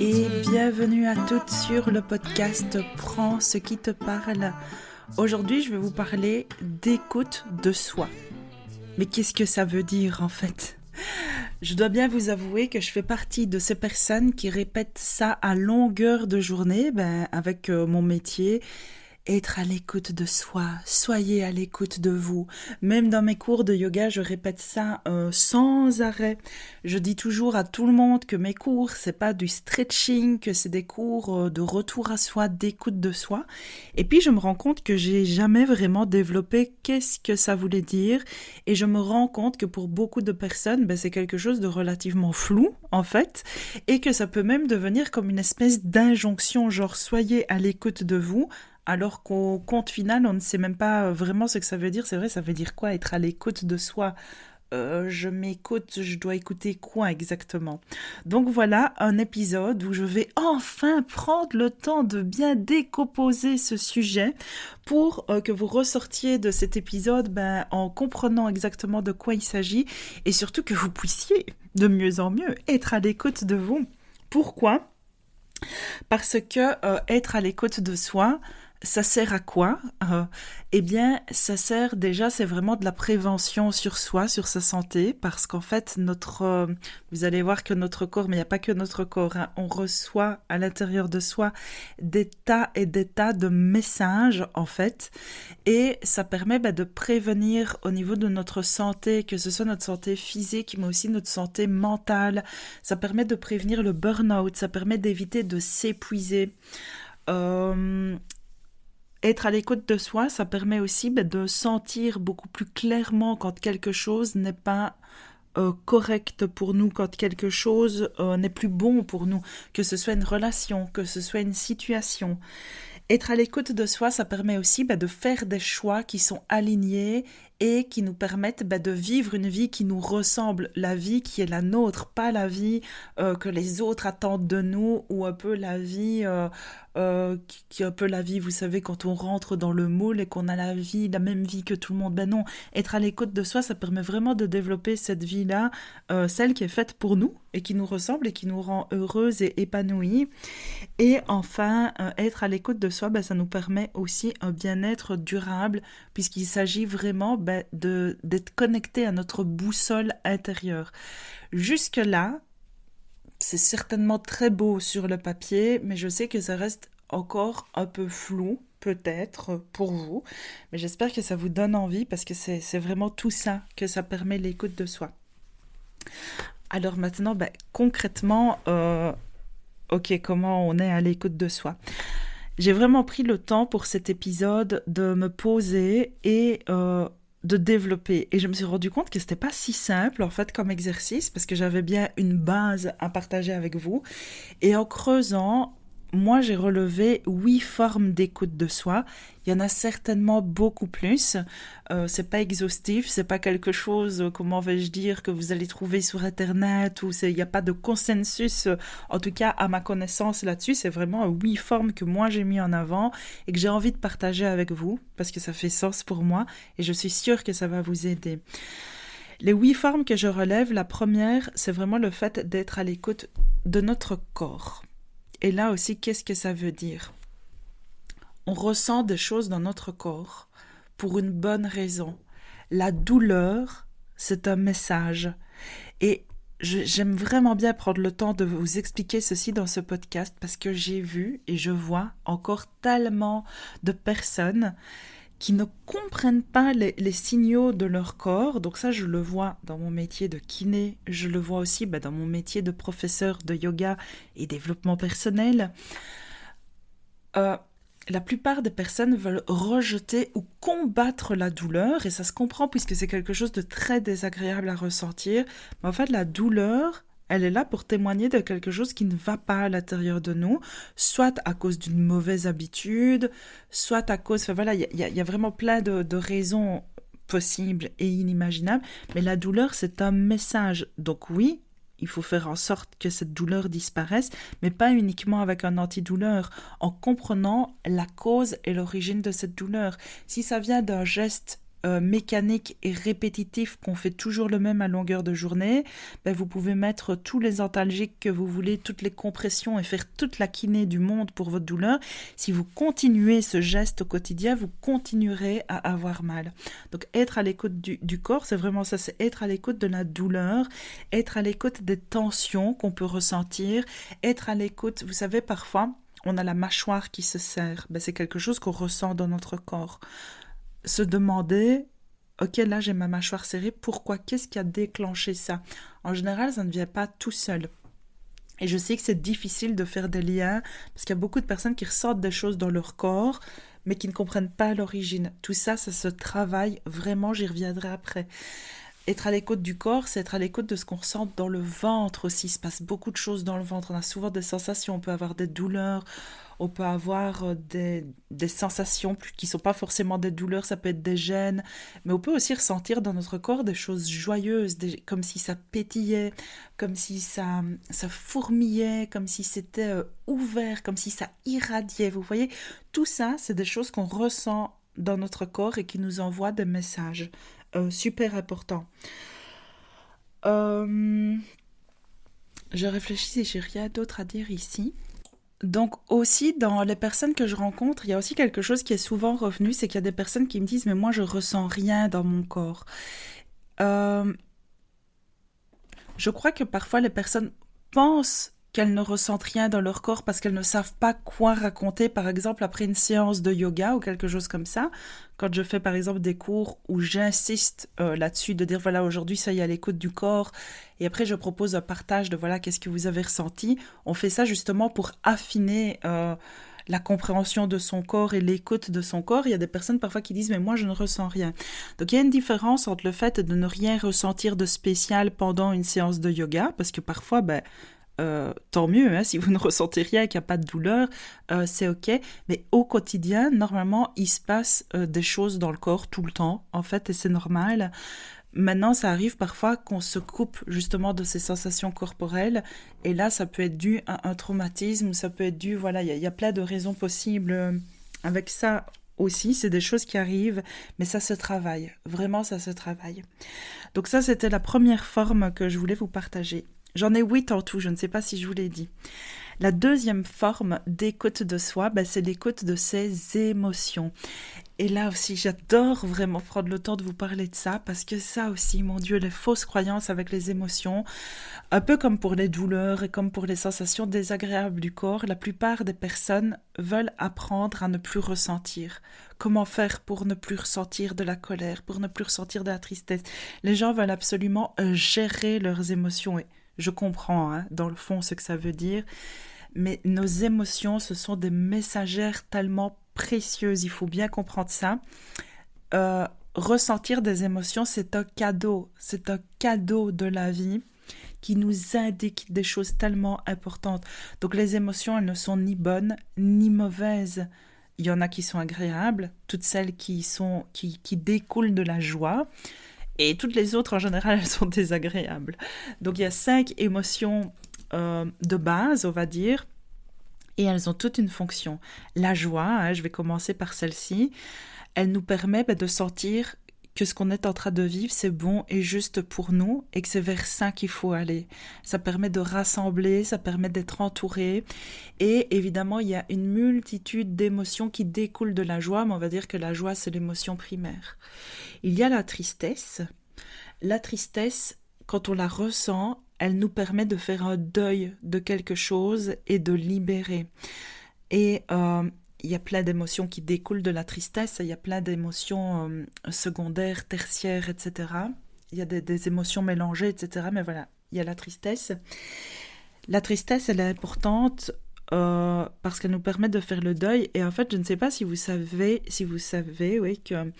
Et bienvenue à toutes sur le podcast Prends ce qui te parle. Aujourd'hui, je vais vous parler d'écoute de soi. Mais qu'est-ce que ça veut dire en fait ? Je dois bien vous avouer que je fais partie de ces personnes qui répètent ça à longueur de journée, avec mon métier. Être à l'écoute de soi, soyez à l'écoute de vous. Même dans mes cours de yoga, je répète ça sans arrêt. Je dis toujours à tout le monde que mes cours, c'est pas du stretching, que c'est des cours de retour à soi, d'écoute de soi. Et puis je me rends compte que j'ai jamais vraiment développé qu'est-ce que ça voulait dire. Et je me rends compte que pour beaucoup de personnes, c'est quelque chose de relativement flou en fait, et que ça peut même devenir comme une espèce d'injonction, genre soyez à l'écoute de vous. Alors qu'au compte final, on ne sait même pas vraiment ce que ça veut dire. C'est vrai, ça veut dire quoi être à l'écoute de soi ? Je m'écoute, je dois écouter quoi exactement ? Donc voilà un épisode où je vais enfin prendre le temps de bien décomposer ce sujet pour que vous ressortiez de cet épisode en comprenant exactement de quoi il s'agit et surtout que vous puissiez de mieux en mieux être à l'écoute de vous. Pourquoi ? Parce que être à l'écoute de soi, ça sert à quoi ? Ça sert déjà, c'est vraiment de la prévention sur soi, sur sa santé, parce qu'en fait, vous allez voir que notre corps, mais il n'y a pas que notre corps, on reçoit à l'intérieur de soi des tas et des tas de messages, en fait, et ça permet de prévenir au niveau de notre santé, que ce soit notre santé physique, mais aussi notre santé mentale. Ça permet de prévenir le burn-out, ça permet d'éviter de s'épuiser. Être à l'écoute de soi, ça permet aussi de sentir beaucoup plus clairement quand quelque chose n'est pas correct pour nous, quand quelque chose n'est plus bon pour nous, que ce soit une relation, que ce soit une situation. Être à l'écoute de soi, ça permet aussi de faire des choix qui sont alignés et qui nous permettent de vivre une vie qui nous ressemble, la vie qui est la nôtre, pas la vie que les autres attendent de nous ou un peu la vie qui est un peu la vie, vous savez, quand on rentre dans le moule et qu'on a la même vie que tout le monde. Non, être à l'écoute de soi, ça permet vraiment de développer cette vie-là, celle qui est faite pour nous et qui nous ressemble et qui nous rend heureuse et épanouie. Et enfin, être à l'écoute de soi, ça nous permet aussi un bien-être durable puisqu'il s'agit vraiment d'être connecté à notre boussole intérieure. Jusque-là, c'est certainement très beau sur le papier, mais je sais que ça reste encore un peu flou, peut-être, pour vous. Mais j'espère que ça vous donne envie parce que c'est vraiment tout ça que ça permet l'écoute de soi. Alors maintenant, concrètement, comment on est à l'écoute de soi ? J'ai vraiment pris le temps pour cet épisode de me poser et de développer. Et je me suis rendu compte que c'était pas si simple en fait comme exercice parce que j'avais bien une base à partager avec vous. Et en creusant, moi j'ai relevé 8 formes d'écoute de soi. Il y en a certainement beaucoup plus. C'est pas exhaustif, c'est pas quelque chose, comment vais-je dire, que vous allez trouver sur internet ou il n'y a pas de consensus, en tout cas à ma connaissance là-dessus. C'est vraiment 8 formes que moi j'ai mis en avant et que j'ai envie de partager avec vous parce que ça fait sens pour moi et je suis sûre que ça va vous aider. Les 8 formes que je relève, la première, c'est vraiment le fait d'être à l'écoute de notre corps. Et là aussi, qu'est-ce que ça veut dire ? On ressent des choses dans notre corps pour une bonne raison. La douleur, c'est un message. Et j'aime vraiment bien prendre le temps de vous expliquer ceci dans ce podcast parce que j'ai vu et je vois encore tellement de personnes qui ne comprennent pas les signaux de leur corps. Donc ça, je le vois dans mon métier de kiné, je le vois aussi dans mon métier de professeur de yoga et développement personnel. La plupart des personnes veulent rejeter ou combattre la douleur, et ça se comprend puisque c'est quelque chose de très désagréable à ressentir. Mais en fait, la douleur, elle est là pour témoigner de quelque chose qui ne va pas à l'intérieur de nous, soit à cause d'une mauvaise habitude, soit à cause... il y a vraiment plein de raisons possibles et inimaginables, mais la douleur, c'est un message. Donc oui, il faut faire en sorte que cette douleur disparaisse, mais pas uniquement avec un antidouleur, en comprenant la cause et l'origine de cette douleur. Si ça vient d'un geste mécanique et répétitif, qu'on fait toujours le même à longueur de journée, vous pouvez mettre tous les antalgiques que vous voulez, toutes les compressions et faire toute la kiné du monde pour votre douleur. Si vous continuez ce geste au quotidien, vous continuerez à avoir mal. Donc être à l'écoute du corps, c'est vraiment ça, c'est être à l'écoute de la douleur, être à l'écoute des tensions qu'on peut ressentir, être à l'écoute, vous savez, parfois, on a la mâchoire qui se serre, c'est quelque chose qu'on ressent dans notre corps. Se demander, ok, là j'ai ma mâchoire serrée, pourquoi, qu'est-ce qui a déclenché ça? En général, ça ne vient pas tout seul. Et je sais que c'est difficile de faire des liens, parce qu'il y a beaucoup de personnes qui ressentent des choses dans leur corps, mais qui ne comprennent pas l'origine. Tout ça, ça se travaille vraiment, j'y reviendrai après. Être à l'écoute du corps, c'est être à l'écoute de ce qu'on ressent dans le ventre aussi. Il se passe beaucoup de choses dans le ventre. On a souvent des sensations, on peut avoir des douleurs, on peut avoir des sensations qui ne sont pas forcément des douleurs, ça peut être des gênes, mais on peut aussi ressentir dans notre corps des choses joyeuses, comme si ça pétillait, comme si ça fourmillait, comme si c'était ouvert, comme si ça irradiait. Vous voyez, tout ça, c'est des choses qu'on ressent dans notre corps et qui nous envoient des messages super importants. Je réfléchis si j'ai rien d'autre à dire ici. Donc aussi, dans les personnes que je rencontre, il y a aussi quelque chose qui est souvent revenu, c'est qu'il y a des personnes qui me disent « mais moi, je ressens rien dans mon corps ». Je crois que parfois, les personnes pensent qu'elles ne ressentent rien dans leur corps parce qu'elles ne savent pas quoi raconter, par exemple après une séance de yoga ou quelque chose comme ça. Quand je fais par exemple des cours où j'insiste là-dessus, de dire voilà, aujourd'hui ça y est, à l'écoute du corps, et après je propose un partage de voilà, qu'est-ce que vous avez ressenti. On fait ça justement pour affiner la compréhension de son corps et l'écoute de son corps. Il y a des personnes parfois qui disent mais moi je ne ressens rien. Donc il y a une différence entre le fait de ne rien ressentir de spécial pendant une séance de yoga, parce que parfois tant mieux, hein, si vous ne ressentez rien et qu'il n'y a pas de douleur, c'est ok, mais au quotidien, normalement, il se passe des choses dans le corps tout le temps, en fait, et c'est normal. Maintenant, ça arrive parfois qu'on se coupe justement de ces sensations corporelles, et là, ça peut être dû à un traumatisme, ou ça peut être dû, voilà, il y a plein de raisons possibles avec ça aussi, c'est des choses qui arrivent, mais ça se travaille, vraiment, ça se travaille. Donc ça, c'était la première forme que je voulais vous partager. J'en ai 8 en tout, je ne sais pas si je vous l'ai dit. La deuxième forme d'écoute de soi, c'est l'écoute de ses émotions. Et là aussi, j'adore vraiment prendre le temps de vous parler de ça, parce que ça aussi, mon Dieu, les fausses croyances avec les émotions, un peu comme pour les douleurs et comme pour les sensations désagréables du corps, la plupart des personnes veulent apprendre à ne plus ressentir. Comment faire pour ne plus ressentir de la colère, pour ne plus ressentir de la tristesse? Les gens veulent absolument gérer leurs émotions, et je comprends, dans le fond, ce que ça veut dire, mais nos émotions, ce sont des messagères tellement précieuses, il faut bien comprendre ça. Ressentir des émotions, c'est un cadeau de la vie qui nous indique des choses tellement importantes. Donc les émotions, elles ne sont ni bonnes ni mauvaises. Il y en a qui sont agréables, toutes celles qui découlent de la joie, et toutes les autres, en général, elles sont désagréables. Donc, il y a 5 émotions de base, on va dire, et elles ont toute une fonction. La joie, je vais commencer par celle-ci, elle nous permet de sentir que ce qu'on est en train de vivre, c'est bon et juste pour nous, et que c'est vers ça qu'il faut aller. Ça permet de rassembler, ça permet d'être entouré, et évidemment, il y a une multitude d'émotions qui découlent de la joie, mais on va dire que la joie, c'est l'émotion primaire. Il y a la tristesse. La tristesse, quand on la ressent, elle nous permet de faire un deuil de quelque chose et de libérer. Et il y a plein d'émotions qui découlent de la tristesse, il y a plein d'émotions secondaires, tertiaires, etc. Il y a des émotions mélangées, etc. Mais voilà, il y a la tristesse. La tristesse, elle est importante parce qu'elle nous permet de faire le deuil. Et en fait, je ne sais pas si vous savez, oui, que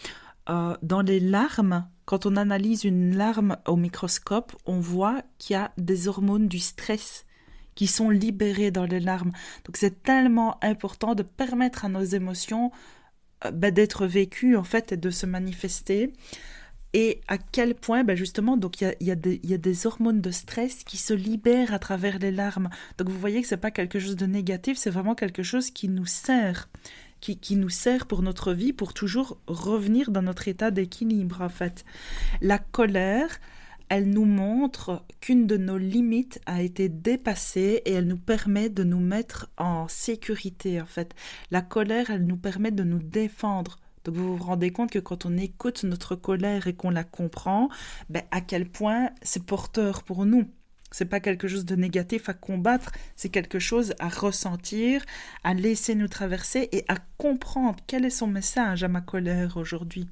dans les larmes, quand on analyse une larme au microscope, on voit qu'il y a des hormones du stress qui sont libérées dans les larmes. Donc c'est tellement important de permettre à nos émotions d'être vécues en fait et de se manifester. Et à quel point, justement, donc il y a des hormones de stress qui se libèrent à travers les larmes. Donc vous voyez que c'est pas quelque chose de négatif, c'est vraiment quelque chose qui nous sert qui nous sert pour notre vie, pour toujours revenir dans notre état d'équilibre, en fait. La colère, elle nous montre qu'une de nos limites a été dépassée et elle nous permet de nous mettre en sécurité, en fait. La colère, elle nous permet de nous défendre. Donc vous vous rendez compte que quand on écoute notre colère et qu'on la comprend, à quel point c'est porteur pour nous. C'est pas quelque chose de négatif à combattre, c'est quelque chose à ressentir, à laisser nous traverser et à comprendre quel est son message à ma colère aujourd'hui.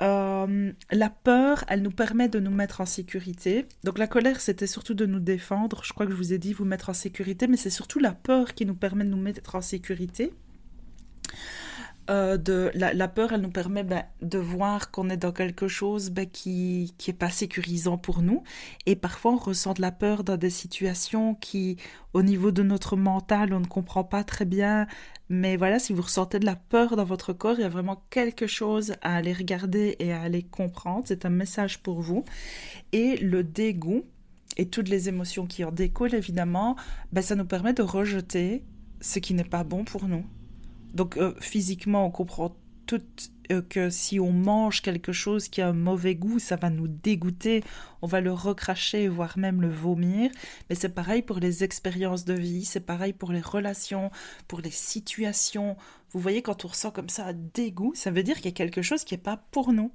La peur, elle nous permet de nous mettre en sécurité. Donc la colère, c'était surtout de nous défendre. Je crois que je vous ai dit vous mettre en sécurité, mais c'est surtout la peur qui nous permet de nous mettre en sécurité. La peur, elle nous permet de voir qu'on est dans quelque chose qui est pas sécurisant pour nous. Et parfois, on ressent de la peur dans des situations qui, au niveau de notre mental, on ne comprend pas très bien. Mais voilà, si vous ressentez de la peur dans votre corps, il y a vraiment quelque chose à aller regarder et à aller comprendre. C'est un message pour vous. Et le dégoût et toutes les émotions qui en découlent, évidemment, ça nous permet de rejeter ce qui n'est pas bon pour nous. Donc physiquement, on comprend tout que si on mange quelque chose qui a un mauvais goût, ça va nous dégoûter, on va le recracher, voire même le vomir. Mais c'est pareil pour les expériences de vie, c'est pareil pour les relations, pour les situations. Vous voyez, quand on ressent comme ça un dégoût, ça veut dire qu'il y a quelque chose qui n'est pas pour nous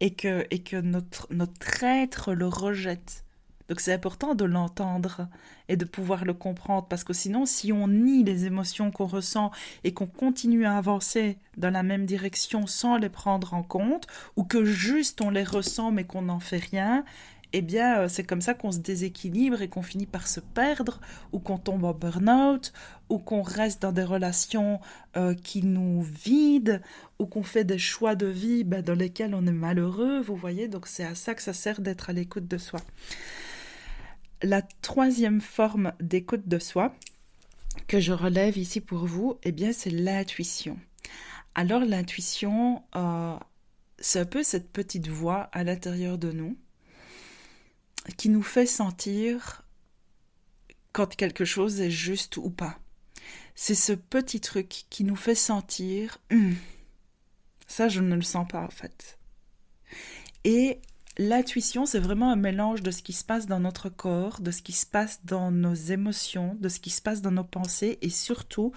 et que notre être le rejette. Donc c'est important de l'entendre et de pouvoir le comprendre parce que sinon, si on nie les émotions qu'on ressent et qu'on continue à avancer dans la même direction sans les prendre en compte ou que juste on les ressent mais qu'on n'en fait rien, c'est comme ça qu'on se déséquilibre et qu'on finit par se perdre ou qu'on tombe en burn-out ou qu'on reste dans des relations qui nous vident ou qu'on fait des choix de vie dans lesquels on est malheureux, vous voyez. Donc c'est à ça que ça sert d'être à l'écoute de soi. La troisième forme d'écoute de soi que je relève ici pour vous, c'est l'intuition. Alors l'intuition, c'est un peu cette petite voix à l'intérieur de nous qui nous fait sentir quand quelque chose est juste ou pas. C'est ce petit truc qui nous fait sentir ça je ne le sens pas en fait. Et l'intuition, c'est vraiment un mélange de ce qui se passe dans notre corps, de ce qui se passe dans nos émotions, de ce qui se passe dans nos pensées et surtout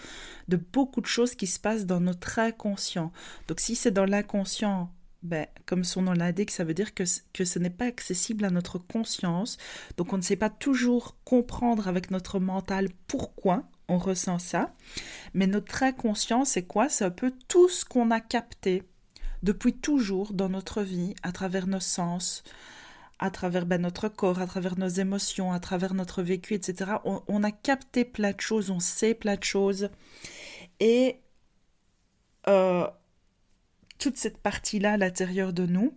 de beaucoup de choses qui se passent dans notre inconscient. Donc si c'est dans l'inconscient, comme son nom l'indique, ça veut dire que ce n'est pas accessible à notre conscience. Donc on ne sait pas toujours comprendre avec notre mental pourquoi on ressent ça. Mais notre inconscient, c'est quoi? C'est un peu tout ce qu'on a capté depuis toujours dans notre vie, à travers nos sens, à travers notre corps, à travers nos émotions, à travers notre vécu, etc. On a capté plein de choses, on sait plein de choses. Et toute cette partie-là à l'intérieur de nous,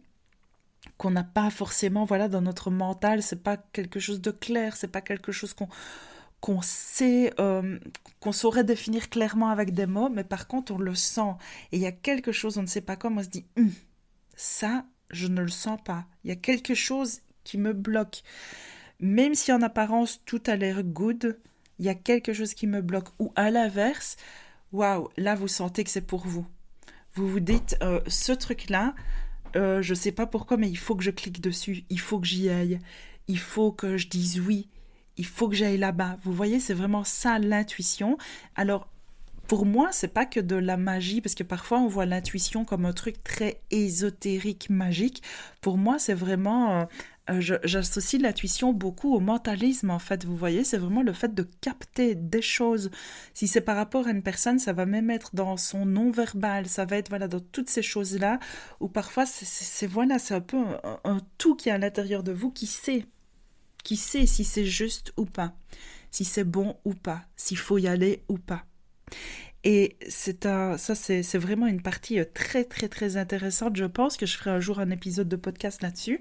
qu'on n'a pas forcément, dans notre mental, c'est pas quelque chose de clair, c'est pas quelque chose qu'on sait, qu'on saurait définir clairement avec des mots, mais par contre on le sent. Et il y a quelque chose, on ne sait pas comment, on se dit, ça, je ne le sens pas. Il y a quelque chose qui me bloque. Même si en apparence tout a l'air good, il y a quelque chose qui me bloque. Ou à l'inverse, waouh, là vous sentez que c'est pour vous. Vous vous dites, ce truc-là, je ne sais pas pourquoi, mais il faut que je clique dessus, il faut que j'y aille, il faut que je dise oui. Il faut que j'aille là-bas. Vous voyez, c'est vraiment ça l'intuition. Alors, pour moi, c'est pas que de la magie, parce que parfois on voit l'intuition comme un truc très ésotérique, magique. Pour moi, c'est vraiment... j'associe l'intuition beaucoup au mentalisme, en fait. Vous voyez, c'est vraiment le fait de capter des choses. Si c'est par rapport à une personne, ça va même être dans son non-verbal, ça va être dans toutes ces choses-là, où parfois, c'est un peu un tout qui est à l'intérieur de vous qui sait si c'est juste ou pas, si c'est bon ou pas, s'il faut y aller ou pas. Et c'est vraiment une partie très très très intéressante. Je pense que je ferai un jour un épisode de podcast là-dessus,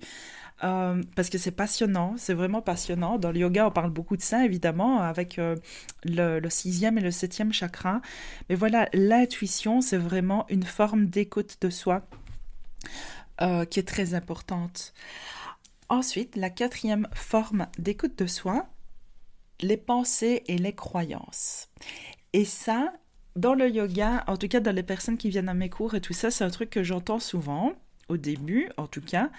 parce que c'est passionnant, c'est vraiment passionnant. Dans le yoga, on parle beaucoup de ça, évidemment, avec le 6e et le 7e chakra. Mais voilà, l'intuition, c'est vraiment une forme d'écoute de soi qui est très importante. Ensuite, la 4e forme d'écoute de soi, les pensées et les croyances. Et ça, Dans le yoga, en tout cas dans les personnes qui viennent à mes cours et tout ça, c'est un truc que j'entends souvent, au début en tout cas.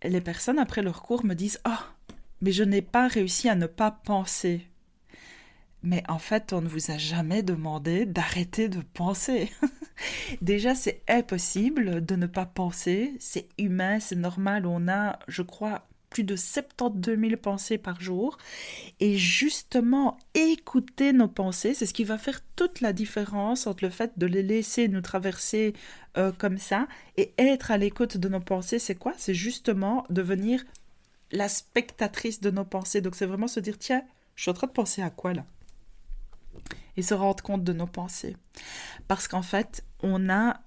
Les personnes après leur cours me disent « Oh, mais je n'ai pas réussi à ne pas penser ». Mais en fait, on ne vous a jamais demandé d'arrêter de penser. Déjà, c'est impossible de ne pas penser. C'est humain, c'est normal. On a, je crois, plus de 72 000 pensées par jour. Et justement, écouter nos pensées, c'est ce qui va faire toute la différence entre le fait de les laisser nous traverser comme ça et être à l'écoute de nos pensées. C'est quoi? C'est justement devenir la spectatrice de nos pensées. Donc, c'est vraiment se dire, tiens, je suis en train de penser à quoi là? Et se rendre compte de nos pensées. Parce qu'en fait, on a,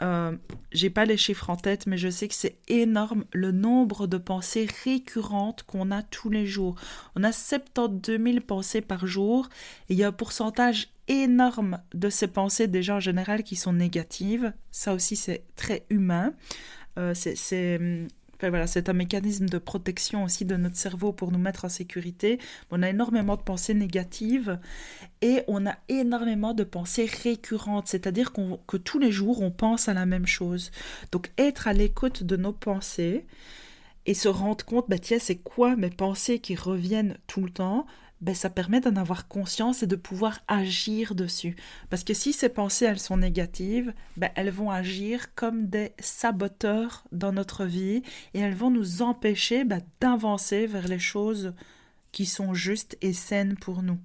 j'ai pas les chiffres en tête, mais je sais que c'est énorme le nombre de pensées récurrentes qu'on a tous les jours. On a 72 000 pensées par jour, et il y a un pourcentage énorme de ces pensées déjà en général qui sont négatives. Ça aussi, c'est très humain. Enfin, voilà, c'est un mécanisme de protection aussi de notre cerveau pour nous mettre en sécurité. On a énormément de pensées négatives et on a énormément de pensées récurrentes, c'est-à-dire que tous les jours, on pense à la même chose. Donc, être à l'écoute de nos pensées et se rendre compte, bah, tiens, c'est quoi mes pensées qui reviennent tout le temps? Ben, ça permet d'en avoir conscience et de pouvoir agir dessus. Parce que si ces pensées, elles sont négatives, ben, elles vont agir comme des saboteurs dans notre vie et elles vont nous empêcher d'avancer vers les choses qui sont justes et saines pour nous.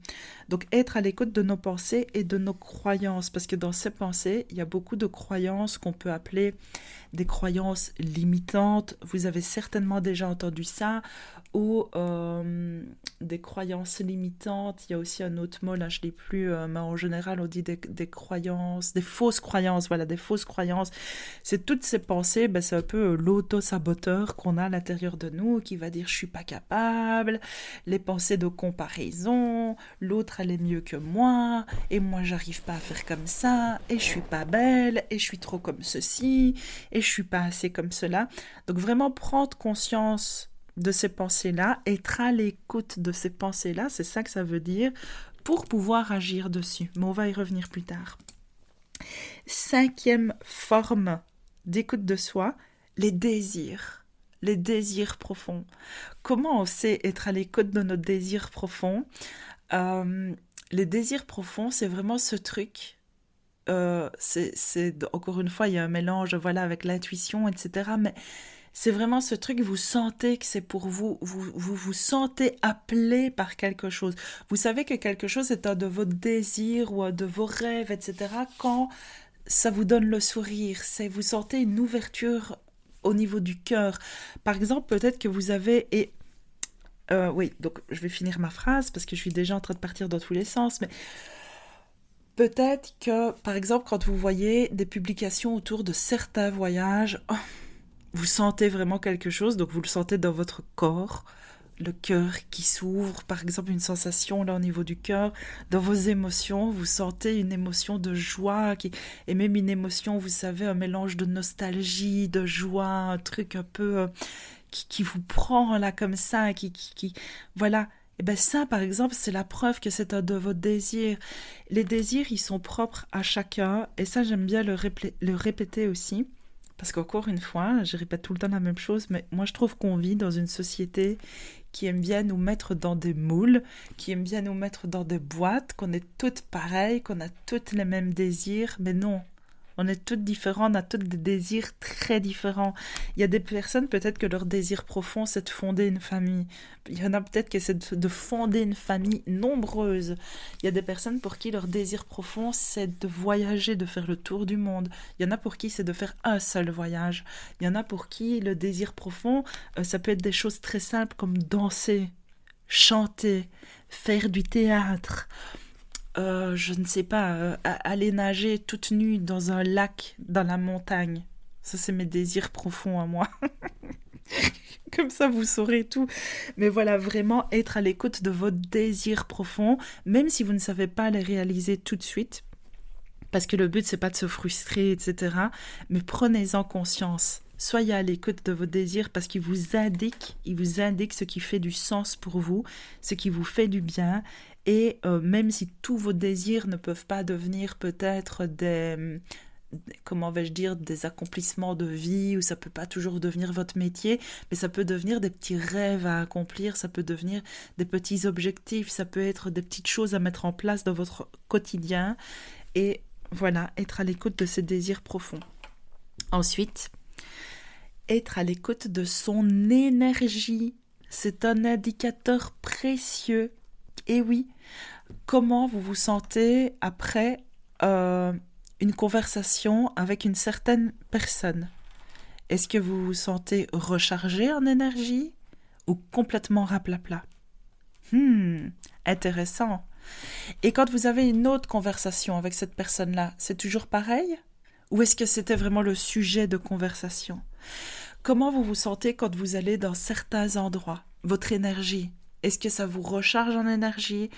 Donc, être à l'écoute de nos pensées et de nos croyances, parce que dans ces pensées, il y a beaucoup de croyances qu'on peut appeler des croyances limitantes. Vous avez certainement déjà entendu ça, ou des croyances limitantes. Il y a aussi un autre mot, là je ne l'ai plus, mais en général on dit des croyances, des fausses croyances, voilà, des fausses croyances. C'est toutes ces pensées, ben, c'est un peu l'auto-saboteur qu'on a à l'intérieur de nous, qui va dire je suis pas capable, les pensées de comparaison, l'autre elle est mieux que moi, et moi j'arrive pas à faire comme ça, et je suis pas belle, et je suis trop comme ceci, et je suis pas assez comme cela. Donc vraiment prendre conscience de ces pensées-là, être à l'écoute de ces pensées-là, c'est ça que ça veut dire, pour pouvoir agir dessus. Mais on va y revenir plus tard. 5e forme d'écoute de soi, les désirs profonds. Comment on sait être à l'écoute de nos désirs profonds? Les désirs profonds, c'est vraiment ce truc. Encore une fois, il y a un mélange, voilà, avec l'intuition, etc. Mais c'est vraiment ce truc, vous sentez que c'est pour vous, vous sentez appelé par quelque chose. Vous savez que quelque chose est un de vos désirs ou un de vos rêves, etc. Quand ça vous donne le sourire, vous sentez une ouverture au niveau du cœur. Par exemple, peut-être que vous avez... oui, donc je vais finir ma phrase parce que je suis déjà en train de partir dans tous les sens, mais... Peut-être que, par exemple, quand vous voyez des publications autour de certains voyages... vous sentez vraiment quelque chose, donc vous le sentez dans votre corps, le cœur qui s'ouvre, par exemple une sensation là au niveau du cœur, dans vos émotions, vous sentez une émotion de joie, et même une émotion, vous savez, un mélange de nostalgie, de joie, un truc un peu qui vous prend là comme ça, voilà. Et bien ça, par exemple, c'est la preuve que c'est un de vos désirs. Les désirs, ils sont propres à chacun, et ça, j'aime bien le répéter aussi. Parce qu'encore une fois, je répète tout le temps la même chose, mais moi je trouve qu'on vit dans une société qui aime bien nous mettre dans des moules, qui aime bien nous mettre dans des boîtes, qu'on est toutes pareilles, qu'on a toutes les mêmes désirs, mais non. On est toutes différentes, on a toutes des désirs très différents. Il y a des personnes, peut-être que leur désir profond, c'est de fonder une famille. Il y en a peut-être que c'est de fonder une famille nombreuse. Il y a des personnes pour qui leur désir profond, c'est de voyager, de faire le tour du monde. Il y en a pour qui c'est de faire un seul voyage. Il y en a pour qui le désir profond, ça peut être des choses très simples comme danser, chanter, faire du théâtre. Je ne sais pas, aller nager toute nue dans un lac, dans la montagne. Ça, c'est mes désirs profonds à moi. Comme ça, vous saurez tout. Mais voilà, vraiment être à l'écoute de vos désirs profonds, même si vous ne savez pas les réaliser tout de suite. Parce que le but, c'est pas de se frustrer, etc. Mais prenez-en conscience. Soyez à l'écoute de vos désirs parce qu'ils vous indiquent ce qui fait du sens pour vous, ce qui vous fait du bien. Et même si tous vos désirs ne peuvent pas devenir peut-être comment vais-je dire, des accomplissements de vie, ou ça peut pas toujours devenir votre métier, mais ça peut devenir des petits rêves à accomplir, ça peut devenir des petits objectifs, ça peut être des petites choses à mettre en place dans votre quotidien. Et voilà, être à l'écoute de ses désirs profonds. Ensuite, être à l'écoute de son énergie. C'est un indicateur précieux. Et oui, comment vous vous sentez après une conversation avec une certaine personne? Est-ce que vous vous sentez rechargé en énergie ou complètement raplapla? Intéressant. Et quand vous avez une autre conversation avec cette personne-là, c'est toujours pareil? Ou est-ce que c'était vraiment le sujet de conversation? Comment vous vous sentez quand vous allez dans certains endroits? Votre énergie, est-ce que ça vous recharge en énergie?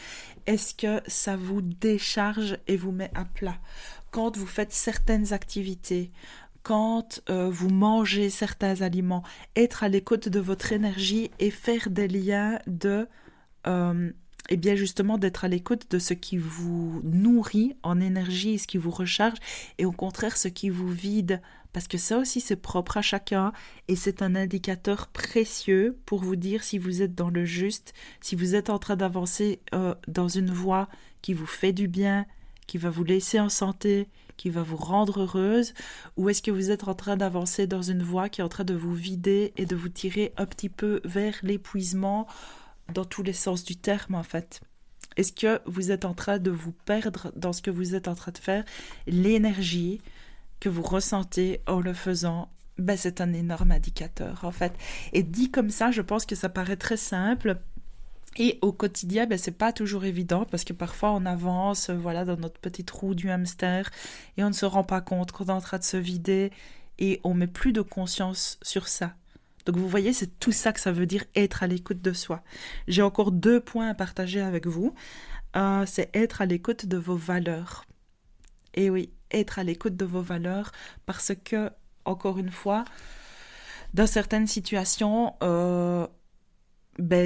Est-ce que ça vous décharge et vous met à plat? Quand vous faites certaines activités, quand vous mangez certains aliments, être à l'écoute de votre énergie et faire des liens de... et bien justement d'être à l'écoute de ce qui vous nourrit en énergie, ce qui vous recharge, et au contraire ce qui vous vide, parce que ça aussi c'est propre à chacun, et c'est un indicateur précieux pour vous dire si vous êtes dans le juste, si vous êtes en train d'avancer dans une voie qui vous fait du bien, qui va vous laisser en santé, qui va vous rendre heureuse, ou est-ce que vous êtes en train d'avancer dans une voie qui est en train de vous vider et de vous tirer un petit peu vers l'épuisement, dans tous les sens du terme en fait. Est-ce que vous êtes en train de vous perdre dans ce que vous êtes en train de faire? L'énergie que vous ressentez en le faisant, c'est un énorme indicateur en fait. Et dit comme ça, je pense que ça paraît très simple. Et au quotidien, c'est pas toujours évident parce que parfois on avance dans notre petite roue du hamster et on ne se rend pas compte qu'on est en train de se vider et on met plus de conscience sur ça. Donc vous voyez, c'est tout ça que ça veut dire être à l'écoute de soi. J'ai encore 2 points à partager avec vous. C'est être à l'écoute de vos valeurs. Et oui, être à l'écoute de vos valeurs parce que, encore une fois, dans certaines situations,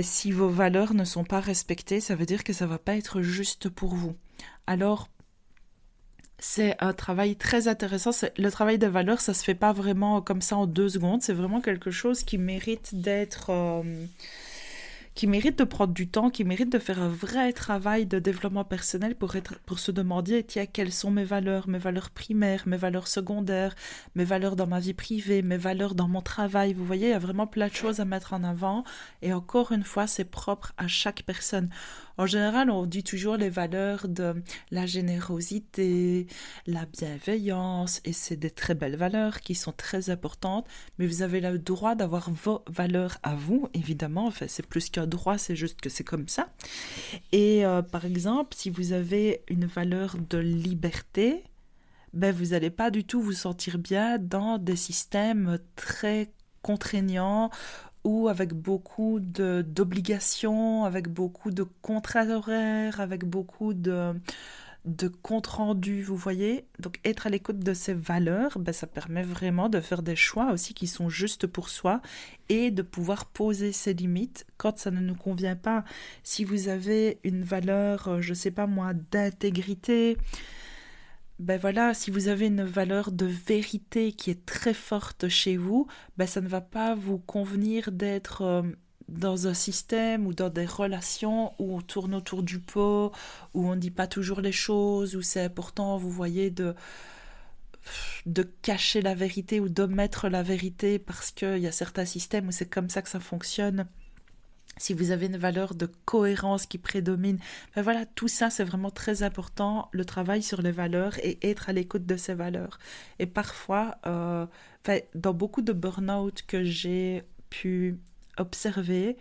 si vos valeurs ne sont pas respectées, ça veut dire que ça ne va pas être juste pour vous. Alors, c'est un travail très intéressant. Le travail des valeurs, ça ne se fait pas vraiment comme ça en 2 secondes. C'est vraiment quelque chose qui mérite qui mérite de prendre du temps, qui mérite de faire un vrai travail de développement personnel pour se demander, tiens, quelles sont mes valeurs primaires, mes valeurs secondaires, mes valeurs dans ma vie privée, mes valeurs dans mon travail. Vous voyez, il y a vraiment plein de choses à mettre en avant. Et encore une fois, c'est propre à chaque personne. En général, on dit toujours les valeurs de la générosité, la bienveillance, et c'est des très belles valeurs qui sont très importantes, mais vous avez le droit d'avoir vos valeurs à vous, évidemment. Enfin, c'est plus qu'un droit, c'est juste que c'est comme ça. Et par exemple, si vous avez une valeur de liberté, vous n'allez pas du tout vous sentir bien dans des systèmes très contraignants ou avec beaucoup d'obligations, avec beaucoup de contrats horaires, avec beaucoup de comptes rendus, vous voyez. Donc être à l'écoute de ces valeurs, ça permet vraiment de faire des choix aussi qui sont justes pour soi et de pouvoir poser ses limites quand ça ne nous convient pas. Si vous avez une valeur, je sais pas moi, d'intégrité, si vous avez une valeur de vérité qui est très forte chez vous, ça ne va pas vous convenir d'être dans un système ou dans des relations où on tourne autour du pot, où on ne dit pas toujours les choses, où c'est important, vous voyez, de cacher la vérité ou d'omettre la vérité parce qu'il y a certains systèmes où c'est comme ça que ça fonctionne. Si vous avez une valeur de cohérence qui prédomine, tout ça c'est vraiment très important, le travail sur les valeurs et être à l'écoute de ces valeurs. Et parfois, dans beaucoup de burn-out que j'ai pu observer,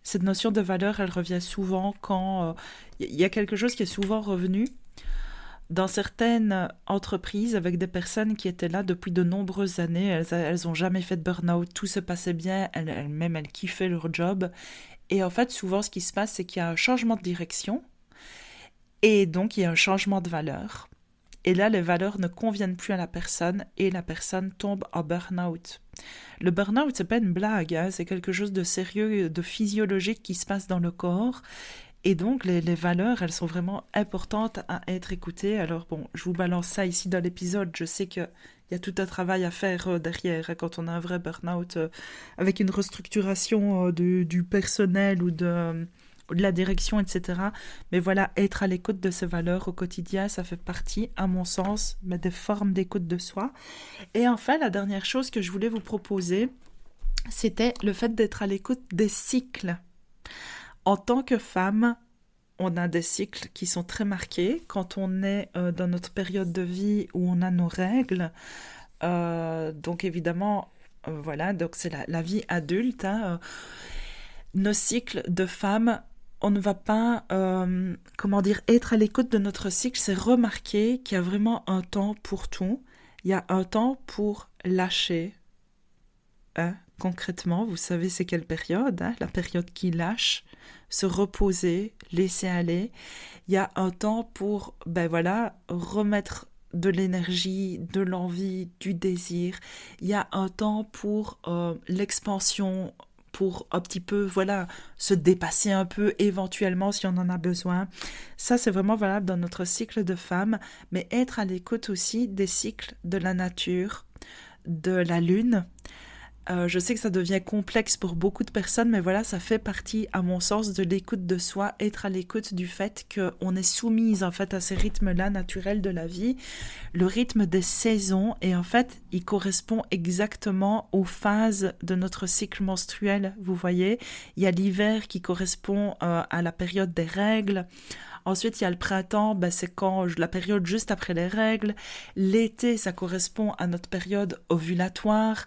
cette notion de valeur, elle revient souvent quand il y a quelque chose qui est souvent revenu dans certaines entreprises avec des personnes qui étaient là depuis de nombreuses années. Elles n'ont jamais fait de burn-out, tout se passait bien, elles kiffaient leur job. Et en fait, souvent, ce qui se passe, c'est qu'il y a un changement de direction et donc il y a un changement de valeur. Et là, les valeurs ne conviennent plus à la personne et la personne tombe en burn-out. Le burn-out, c'est pas une blague, hein, c'est quelque chose de sérieux, de physiologique qui se passe dans le corps. Et donc, les valeurs, elles sont vraiment importantes à être écoutées. Alors bon, je vous balance ça ici dans l'épisode. Je sais qu'il y a tout un travail à faire derrière hein, quand on a un vrai burn-out avec une restructuration du personnel ou de la direction, etc. Mais voilà, être à l'écoute de ces valeurs au quotidien, ça fait partie, à mon sens, des formes d'écoute de soi. Et enfin, la dernière chose que je voulais vous proposer, c'était le fait d'être à l'écoute des cycles. En tant que femme, on a des cycles qui sont très marqués. Quand on est dans notre période de vie où on a nos règles, donc évidemment, voilà, donc c'est la vie adulte, hein, nos cycles de femmes, on ne va pas, être à l'écoute de notre cycle, c'est remarquer qu'il y a vraiment un temps pour tout. Il y a un temps pour lâcher. Hein, concrètement, vous savez c'est quelle période, hein, la période qui lâche, se reposer, laisser aller. Il y a un temps pour, remettre de l'énergie, de l'envie, du désir. Il y a un temps pour l'expansion, pour un petit peu, se dépasser un peu éventuellement si on en a besoin. Ça, c'est vraiment valable dans notre cycle de femme, mais être à l'écoute aussi des cycles de la nature, de la lune. Je sais que ça devient complexe pour beaucoup de personnes, mais voilà, ça fait partie, à mon sens, de l'écoute de soi, être à l'écoute du fait qu'on est soumise en fait à ces rythmes-là naturels de la vie, le rythme des saisons, et en fait, il correspond exactement aux phases de notre cycle menstruel. Vous voyez, il y a l'hiver qui correspond à la période des règles. Ensuite, il y a le printemps, c'est quand la période juste après les règles. L'été, ça correspond à notre période ovulatoire.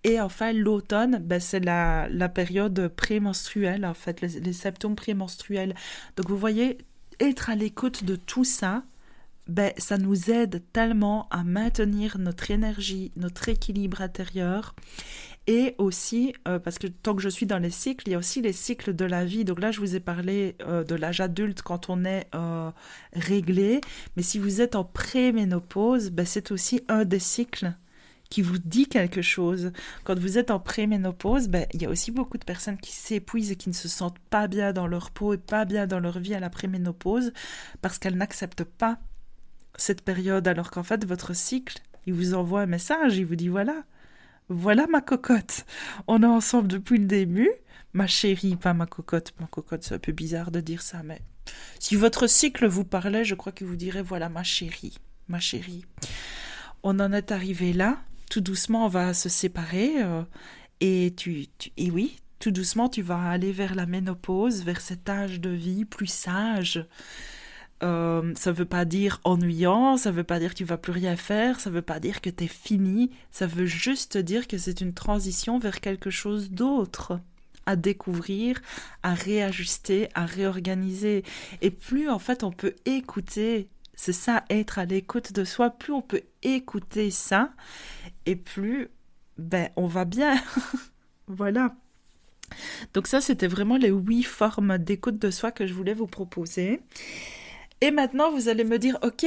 Et enfin, l'automne, c'est la période prémenstruelle, en fait, les symptômes prémenstruels. Donc, vous voyez, être à l'écoute de tout ça, ça nous aide tellement à maintenir notre énergie, notre équilibre intérieur. Et aussi, parce que tant que je suis dans les cycles, il y a aussi les cycles de la vie. Donc là, je vous ai parlé de l'âge adulte quand on est réglé. Mais si vous êtes en préménopause, c'est aussi un des cycles qui vous dit quelque chose. Quand vous êtes en préménopause, il y a aussi beaucoup de personnes qui s'épuisent et qui ne se sentent pas bien dans leur peau et pas bien dans leur vie à la préménopause parce qu'elles n'acceptent pas cette période. Alors qu'en fait, votre cycle, il vous envoie un message, il vous dit voilà ma cocotte, on est ensemble depuis le début, ma chérie, pas ma cocotte, c'est un peu bizarre de dire ça, mais si votre cycle vous parlait, je crois qu'il vous dirait voilà ma chérie, on en est arrivé là, tout doucement on va se séparer, et oui, tout doucement tu vas aller vers la ménopause, vers cet âge de vie plus sage. Ça veut pas dire ennuyant, ça veut pas dire que tu vas plus rien faire, ça veut pas dire que t'es fini, ça veut juste dire que c'est une transition vers quelque chose d'autre à découvrir, à réajuster, à réorganiser. Et plus en fait on peut écouter, c'est ça, être à l'écoute de soi, plus on peut écouter ça, et plus on va bien. Voilà. Donc ça, c'était vraiment les 8 formes d'écoute de soi que je voulais vous proposer. Et maintenant, vous allez me dire, ok,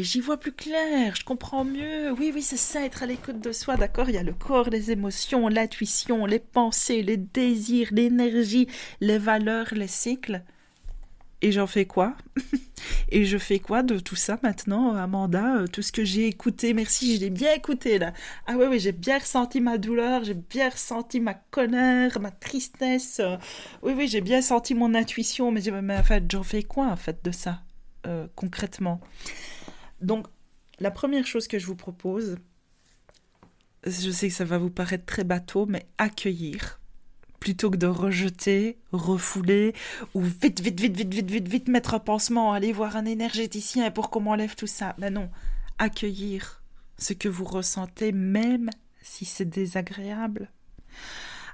j'y vois plus clair, je comprends mieux. Oui, c'est ça, être à l'écoute de soi, d'accord? Il y a le corps, les émotions, l'intuition, les pensées, les désirs, l'énergie, les valeurs, les cycles. Et j'en fais quoi? Et je fais quoi de tout ça maintenant, Amanda? Tout ce que j'ai écouté, merci, je l'ai bien écouté là. Ah oui, j'ai bien ressenti ma douleur, j'ai bien ressenti ma colère, ma tristesse. Oui, j'ai bien senti mon intuition, mais en fait, j'en fais quoi en fait de ça, concrètement? Donc, la première chose que je vous propose, je sais que ça va vous paraître très bateau, mais accueillir. Plutôt que de rejeter, refouler, ou vite mettre un pansement, aller voir un énergéticien pour qu'on m'enlève tout ça. Ben non, accueillir ce que vous ressentez, même si c'est désagréable.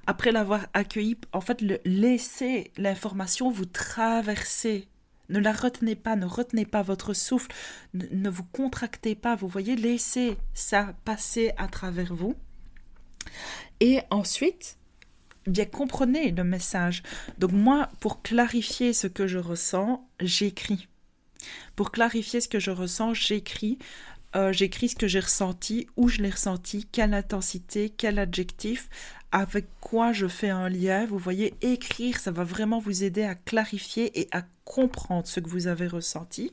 Après l'avoir accueilli, en fait, laissez l'information vous traverser. Ne la retenez pas, ne retenez pas votre souffle, ne vous contractez pas, vous voyez, laissez ça passer à travers vous. Et ensuite, bien comprenez le message. Donc moi, pour clarifier ce que je ressens, j'écris. Pour clarifier ce que je ressens, j'écris. J'écris ce que j'ai ressenti, où je l'ai ressenti, quelle intensité, quel adjectif, avec quoi je fais un lien. Vous voyez, écrire, ça va vraiment vous aider à clarifier et à comprendre ce que vous avez ressenti.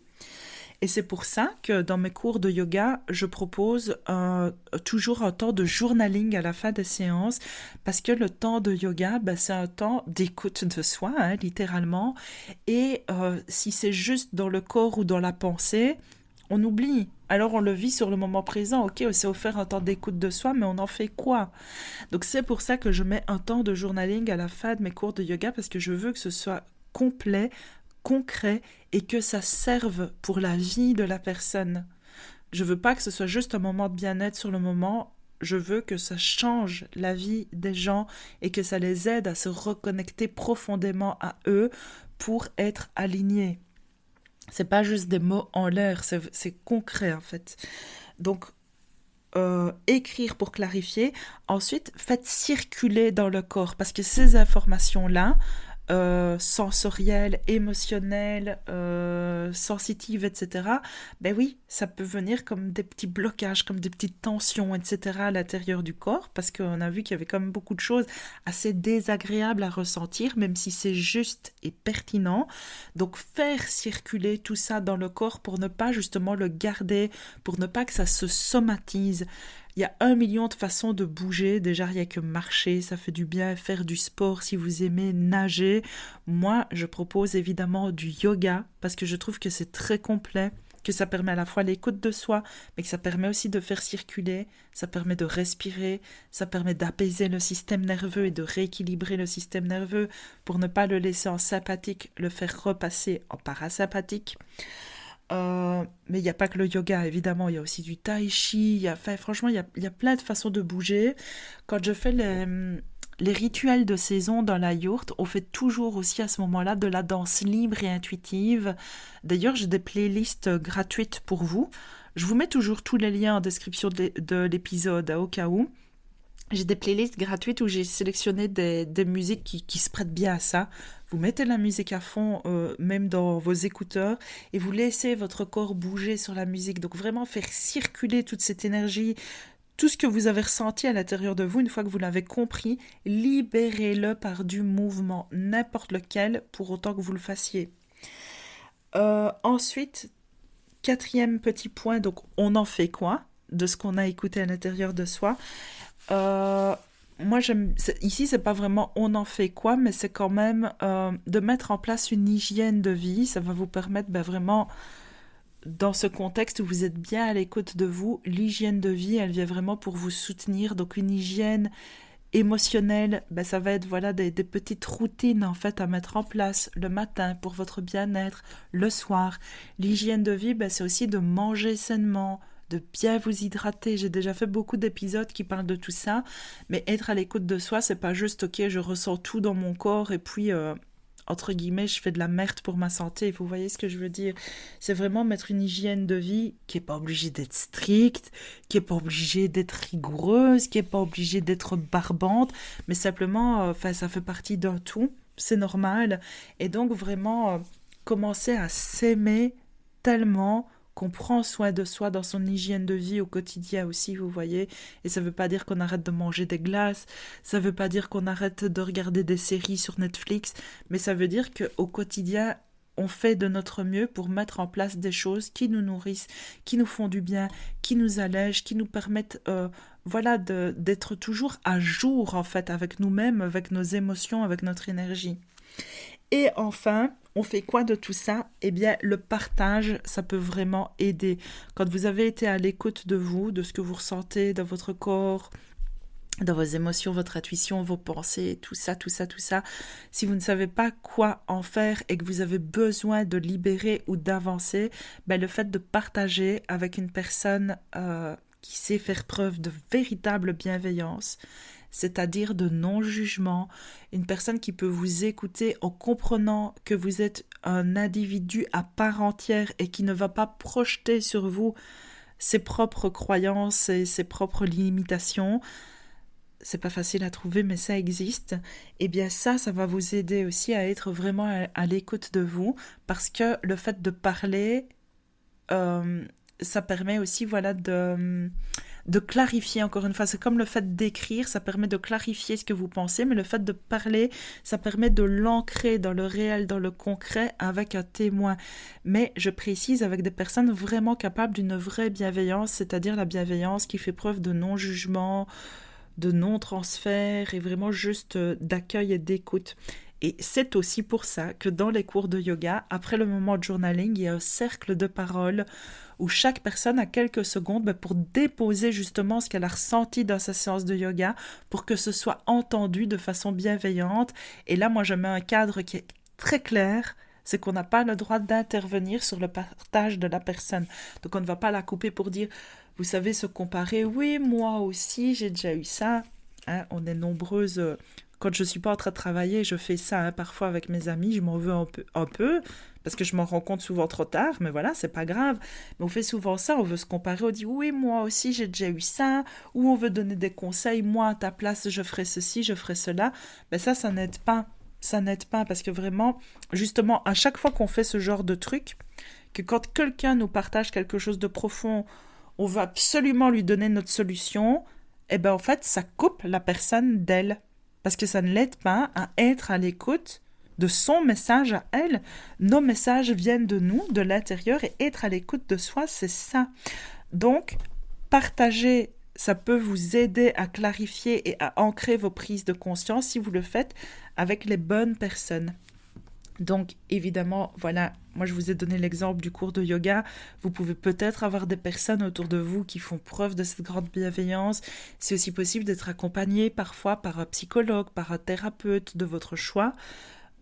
Et c'est pour ça que dans mes cours de yoga, je propose toujours un temps de journaling à la fin des séances, parce que le temps de yoga, c'est un temps d'écoute de soi, littéralement. Et si c'est juste dans le corps ou dans la pensée, on oublie. Alors on le vit sur le moment présent. Ok, on s'est offert un temps d'écoute de soi, mais on en fait quoi? Donc c'est pour ça que je mets un temps de journaling à la fin de mes cours de yoga, parce que je veux que ce soit complet, concret, et que ça serve pour la vie de la personne. Je veux pas que ce soit juste un moment de bien-être sur le moment. Je veux que ça change la vie des gens et que ça les aide à se reconnecter profondément à eux pour être alignés. C'est pas juste des mots en l'air, c'est concret en fait. Donc, écrire pour clarifier. Ensuite, faites circuler dans le corps, parce que ces informations-là, sensorielles, émotionnelles, sensitives, etc., ben oui, ça peut venir comme des petits blocages, comme des petites tensions, etc. à l'intérieur du corps, parce qu'on a vu qu'il y avait quand même beaucoup de choses assez désagréables à ressentir, même si c'est juste et pertinent. Donc faire circuler tout ça dans le corps pour ne pas justement le garder, pour ne pas que ça se somatise. Il y a 1 million de façons de bouger. Déjà, rien que marcher, ça fait du bien. Faire du sport si vous aimez nager. Moi, je propose évidemment du yoga parce que je trouve que c'est très complet, que ça permet à la fois l'écoute de soi, mais que ça permet aussi de faire circuler, ça permet de respirer, ça permet d'apaiser le système nerveux et de rééquilibrer le système nerveux pour ne pas le laisser en sympathique, le faire repasser en parasympathique. Mais il n'y a pas que le yoga, évidemment, il y a aussi du tai chi, franchement, il y a plein de façons de bouger. Quand je fais les rituels de saison dans la yourte, on fait toujours aussi à ce moment-là de la danse libre et intuitive. D'ailleurs, j'ai des playlists gratuites pour vous. Je vous mets toujours tous les liens en description de l'épisode, au cas où. J'ai des playlists gratuites où j'ai sélectionné des musiques qui se prêtent bien à ça. Vous mettez la musique à fond, même dans vos écouteurs, et vous laissez votre corps bouger sur la musique. Donc vraiment faire circuler toute cette énergie, tout ce que vous avez ressenti à l'intérieur de vous, une fois que vous l'avez compris, libérez-le par du mouvement, n'importe lequel, pour autant que vous le fassiez. Ensuite, 4e petit point, donc on en fait quoi de ce qu'on a écouté à l'intérieur de soi? Moi, ici, c'est pas vraiment on en fait quoi, mais c'est quand même de mettre en place une hygiène de vie. Ça va vous permettre vraiment, dans ce contexte où vous êtes bien à l'écoute de vous, l'hygiène de vie, elle vient vraiment pour vous soutenir. Donc, une hygiène émotionnelle, ça va être des petites routines en fait à mettre en place le matin pour votre bien-être, le soir. L'hygiène de vie, c'est aussi de manger sainement, de bien vous hydrater. J'ai déjà fait beaucoup d'épisodes qui parlent de tout ça, mais être à l'écoute de soi, c'est pas juste ok, je ressens tout dans mon corps et puis entre guillemets, je fais de la merde pour ma santé. Vous voyez ce que je veux dire? C'est vraiment mettre une hygiène de vie qui est pas obligée d'être stricte, qui est pas obligée d'être rigoureuse, qui est pas obligée d'être barbante, mais simplement, ça fait partie d'un tout. C'est normal. Et donc vraiment commencer à s'aimer tellement qu'on prend soin de soi dans son hygiène de vie au quotidien aussi, vous voyez. Et ça veut pas dire qu'on arrête de manger des glaces, ça veut pas dire qu'on arrête de regarder des séries sur Netflix, mais ça veut dire qu'au quotidien, on fait de notre mieux pour mettre en place des choses qui nous nourrissent, qui nous font du bien, qui nous allègent, qui nous permettent d'être toujours à jour en fait avec nous-mêmes, avec nos émotions, avec notre énergie. Et enfin, on fait quoi de tout ça? Eh bien, le partage, ça peut vraiment aider. Quand vous avez été à l'écoute de vous, de ce que vous ressentez dans votre corps, dans vos émotions, votre intuition, vos pensées, tout ça, si vous ne savez pas quoi en faire et que vous avez besoin de libérer ou d'avancer, le fait de partager avec une personne qui sait faire preuve de véritable bienveillance, c'est-à-dire de non-jugement, une personne qui peut vous écouter en comprenant que vous êtes un individu à part entière et qui ne va pas projeter sur vous ses propres croyances et ses propres limitations, c'est pas facile à trouver, mais ça existe. Eh bien ça va vous aider aussi à être vraiment à l'écoute de vous, parce que le fait de parler, euh, ça permet aussi, voilà, de clarifier, encore une fois. C'est comme le fait d'écrire, ça permet de clarifier ce que vous pensez, mais le fait de parler, ça permet de l'ancrer dans le réel, dans le concret, avec un témoin. Mais je précise, avec des personnes vraiment capables d'une vraie bienveillance, c'est-à-dire la bienveillance qui fait preuve de non-jugement, de non-transfert et vraiment juste d'accueil et d'écoute. Et c'est aussi pour ça que dans les cours de yoga, après le moment de journaling, il y a un cercle de parole où chaque personne a quelques secondes pour déposer justement ce qu'elle a ressenti dans sa séance de yoga pour que ce soit entendu de façon bienveillante. Et là, moi, je mets un cadre qui est très clair, c'est qu'on n'a pas le droit d'intervenir sur le partage de la personne. Donc on ne va pas la couper pour dire, vous savez, se comparer, oui, moi aussi, j'ai déjà eu ça. Hein, on est nombreuses. Quand je ne suis pas en train de travailler, je fais ça parfois avec mes amis, je m'en veux un peu, parce que je m'en rends compte souvent trop tard, mais voilà, c'est pas grave. Mais on fait souvent ça, on veut se comparer, on dit oui, moi aussi j'ai déjà eu ça, ou on veut donner des conseils, moi à ta place je ferai ceci, je ferai cela. Ben ça n'aide pas. Ça n'aide pas, parce que vraiment, justement, à chaque fois qu'on fait ce genre de truc, que quand quelqu'un nous partage quelque chose de profond, on va absolument lui donner notre solution, et ben en fait, ça coupe la personne d'elle. Parce que ça ne l'aide pas à être à l'écoute de son message à elle. Nos messages viennent de nous, de l'intérieur, et être à l'écoute de soi, c'est ça. Donc, partager, ça peut vous aider à clarifier et à ancrer vos prises de conscience si vous le faites avec les bonnes personnes. Donc, évidemment, voilà, moi je vous ai donné l'exemple du cours de yoga. Vous pouvez peut-être avoir des personnes autour de vous qui font preuve de cette grande bienveillance. C'est aussi possible d'être accompagné parfois par un psychologue, par un thérapeute de votre choix.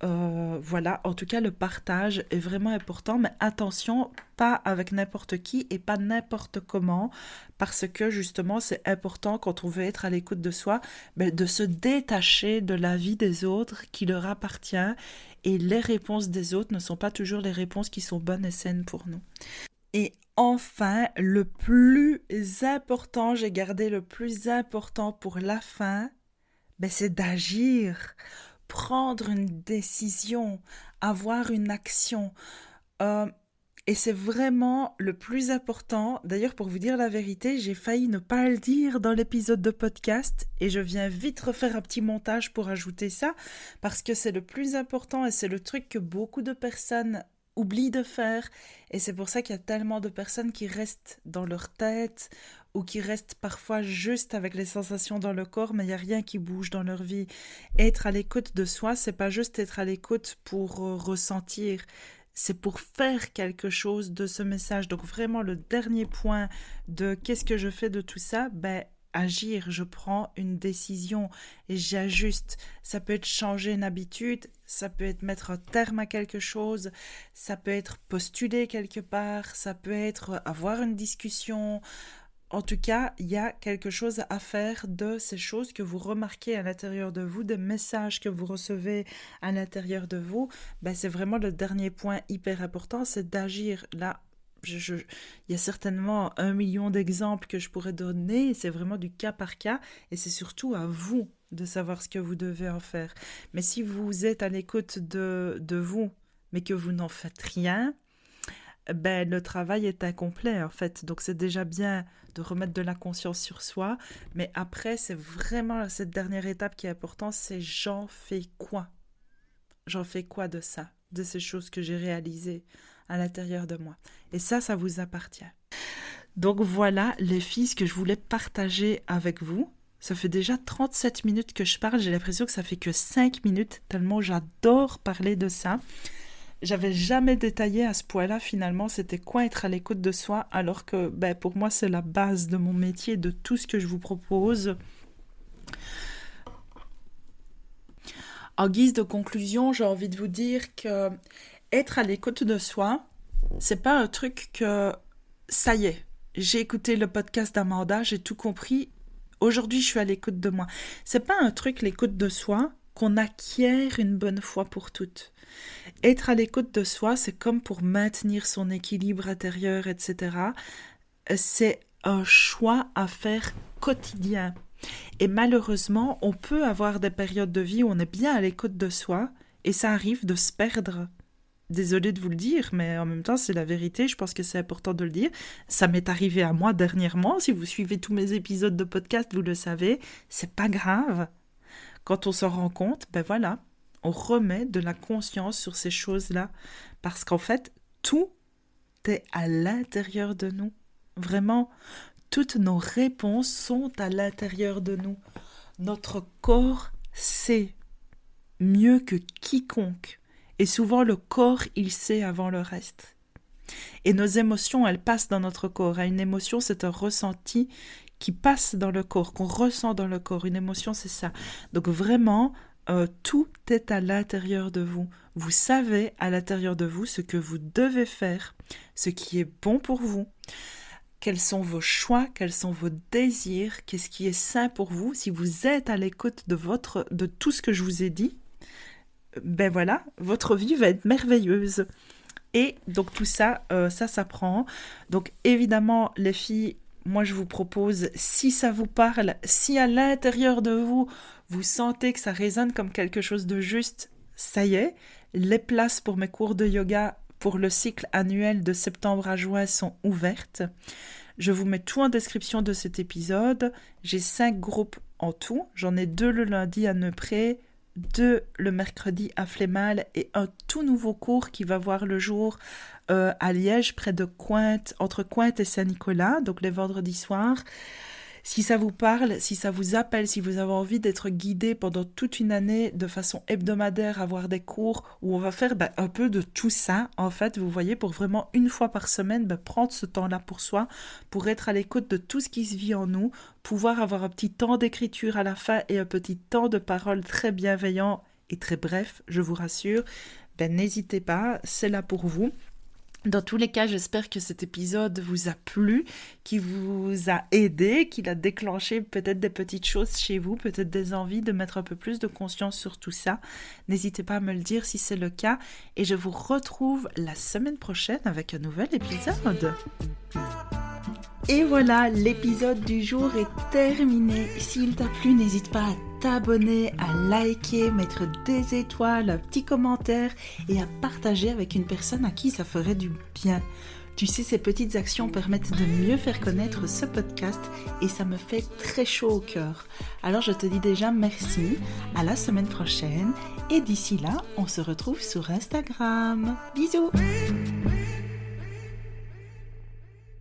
Voilà, en tout cas, le partage est vraiment important, mais attention, pas avec n'importe qui et pas n'importe comment, parce que justement, c'est important quand on veut être à l'écoute de soi, de se détacher de la vie des autres qui leur appartient, et les réponses des autres ne sont pas toujours les réponses qui sont bonnes et saines pour nous. Et enfin, le plus important, j'ai gardé le plus important pour la fin, c'est d'agir. Prendre une décision, avoir une action. Et c'est vraiment le plus important. D'ailleurs, pour vous dire la vérité, j'ai failli ne pas le dire dans l'épisode de podcast et je viens vite refaire un petit montage pour ajouter ça parce que c'est le plus important et c'est le truc que beaucoup de personnes oublient de faire. Et c'est pour ça qu'il y a tellement de personnes qui restent dans leur tête ou qui restent parfois juste avec les sensations dans le corps, mais il n'y a rien qui bouge dans leur vie. Être à l'écoute de soi, c'est pas juste être à l'écoute pour ressentir, c'est pour faire quelque chose de ce message. Donc vraiment, le dernier point de qu'est-ce que je fais de tout ça, agir, je prends une décision et j'ajuste. Ça peut être changer une habitude, ça peut être mettre un terme à quelque chose, ça peut être postuler quelque part, ça peut être avoir une discussion. En tout cas, il y a quelque chose à faire de ces choses que vous remarquez à l'intérieur de vous, des messages que vous recevez à l'intérieur de vous. C'est vraiment le dernier point hyper important, c'est d'agir. Là, il y a certainement 1 million d'exemples que je pourrais donner, c'est vraiment du cas par cas, et c'est surtout à vous de savoir ce que vous devez en faire. Mais si vous êtes à l'écoute de vous, mais que vous n'en faites rien, le travail est incomplet en fait. Donc c'est déjà bien de remettre de la conscience sur soi, mais après c'est vraiment cette dernière étape qui est importante, c'est j'en fais quoi? J'en fais quoi de ça? De ces choses que j'ai réalisées à l'intérieur de moi? Et ça vous appartient. Donc voilà les filles, ce que je voulais partager avec vous. Ça fait déjà 37 minutes que je parle, j'ai l'impression que ça fait que 5 minutes, tellement j'adore parler de ça. J'avais jamais détaillé à ce point-là finalement c'était quoi être à l'écoute de soi, alors que pour moi c'est la base de mon métier, de tout ce que je vous propose. En guise de conclusion, j'ai envie de vous dire que être à l'écoute de soi, c'est pas un truc que ça y est, j'ai écouté le podcast d'Amanda, j'ai tout compris, aujourd'hui je suis à l'écoute de moi. C'est pas un truc, l'écoute de soi, qu'on acquiert une bonne fois pour toutes. Être à l'écoute de soi, c'est comme pour maintenir son équilibre intérieur, etc. C'est un choix à faire quotidien. Et malheureusement, on peut avoir des périodes de vie où on est bien à l'écoute de soi et ça arrive de se perdre. Désolée de vous le dire, mais en même temps, c'est la vérité. Je pense que c'est important de le dire. Ça m'est arrivé à moi dernièrement. Si vous suivez tous mes épisodes de podcast, vous le savez. C'est pas grave. Quand on s'en rend compte, ben voilà, on remet de la conscience sur ces choses-là. Parce qu'en fait, tout est à l'intérieur de nous. Vraiment, toutes nos réponses sont à l'intérieur de nous. Notre corps sait mieux que quiconque. Et souvent, le corps, il sait avant le reste. Et nos émotions, elles passent dans notre corps. Une émotion, c'est un ressenti qui passe dans le corps, qu'on ressent dans le corps. Une émotion, c'est ça. Donc vraiment, tout est à l'intérieur de vous. Vous savez à l'intérieur de vous ce que vous devez faire, ce qui est bon pour vous. Quels sont vos choix, quels sont vos désirs, qu'est-ce qui est sain pour vous. Si vous êtes à l'écoute de tout ce que je vous ai dit, ben voilà, votre vie va être merveilleuse. Et donc tout ça, ça s'apprend. Donc évidemment, les filles, moi je vous propose, si ça vous parle, si à l'intérieur de vous, vous sentez que ça résonne comme quelque chose de juste, ça y est, les places pour mes cours de yoga pour le cycle annuel de septembre à juin sont ouvertes. Je vous mets tout en description de cet épisode. J'ai 5 groupes en tout. J'en ai 2 le lundi à Neupré, 2 le mercredi à Flémal et un tout nouveau cours qui va voir le jour à Liège, près de Cointe, entre Cointe et Saint-Nicolas, donc les vendredis soirs. Si ça vous parle, si ça vous appelle, si vous avez envie d'être guidé pendant toute une année de façon hebdomadaire, avoir des cours où on va faire un peu de tout ça, en fait, vous voyez, pour vraiment une fois par semaine, prendre ce temps-là pour soi, pour être à l'écoute de tout ce qui se vit en nous, pouvoir avoir un petit temps d'écriture à la fin et un petit temps de parole très bienveillant et très bref, je vous rassure, n'hésitez pas, c'est là pour vous. Dans tous les cas, j'espère que cet épisode vous a plu, qu'il vous a aidé, qu'il a déclenché peut-être des petites choses chez vous, peut-être des envies de mettre un peu plus de conscience sur tout ça. N'hésitez pas à me le dire si c'est le cas. Et je vous retrouve la semaine prochaine avec un nouvel épisode. Et voilà, l'épisode du jour est terminé. S'il t'a plu, n'hésite pas à t'abonner, à liker, mettre des étoiles, un petit commentaire et à partager avec une personne à qui ça ferait du bien. Tu sais, ces petites actions permettent de mieux faire connaître ce podcast et ça me fait très chaud au cœur. Alors je te dis déjà merci, à la semaine prochaine et d'ici là, on se retrouve sur Instagram. Bisous!